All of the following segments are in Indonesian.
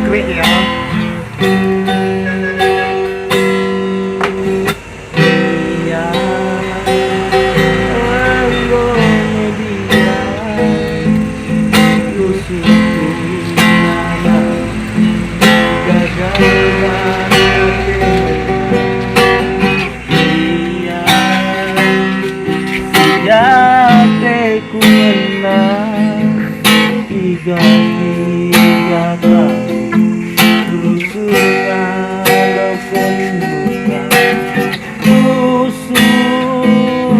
krik ya. Ku menang tiga kali rusuk walaupun bukan musuh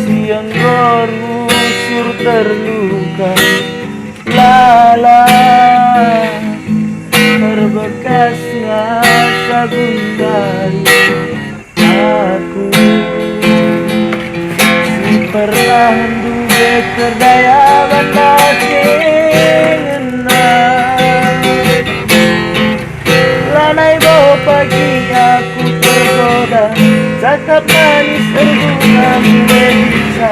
siang berusur terluka lala berbekas ngasa gundari aku pernah duga berdaya lanai bawa pagi aku tergoda cakap manis berbunga bisa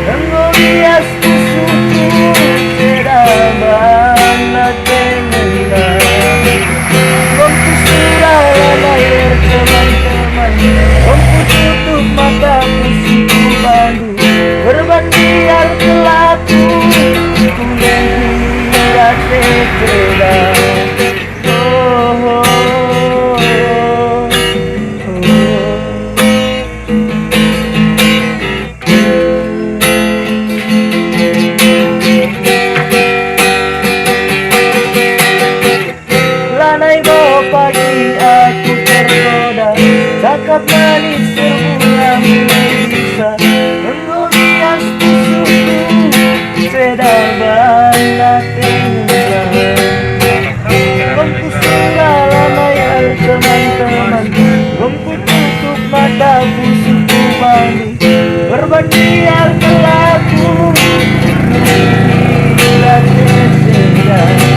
menghias musuhku sedaman natengena mampu surah lanai teman-teman mampu tutup mata musuhku bandu berbandiar pelaku ku menghirat sekedar pagi aku tergoda cakap manis berbunga bisa menghias musuhku sedaman natengena mampu segala layar teman-teman mampu tutup mata musuhku mandi berbandiar pelaku menghirat sekedar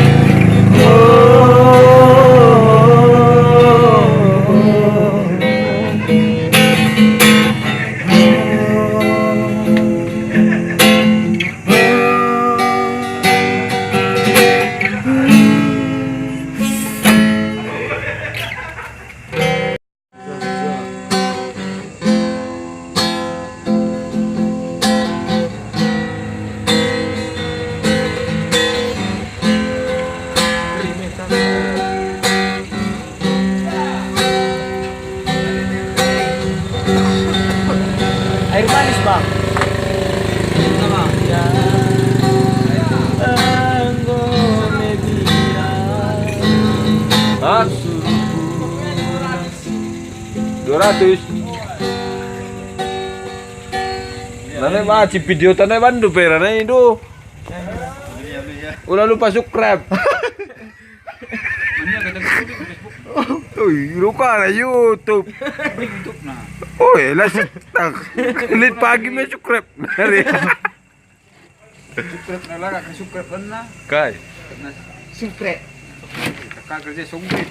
air manis bang sama ya hah? 200 Nane wajib video tanah bandu perane itu udah lupa subscribe. Lupa na YouTube. Oh, lah Kulit pagi may subscribe. Subscribe na lang, subscribe na. Kay. Subscribe. Kagak saya songkret.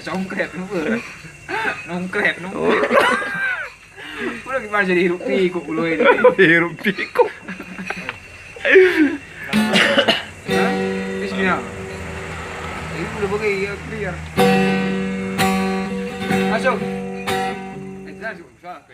Songkret nu. Nongkret nu. Udah gimana jadi hirup pikuk dulu ini. Hirup pikuk. Ini gimana? Ini udah pakai ya clear. Masuk. Masuk, salah.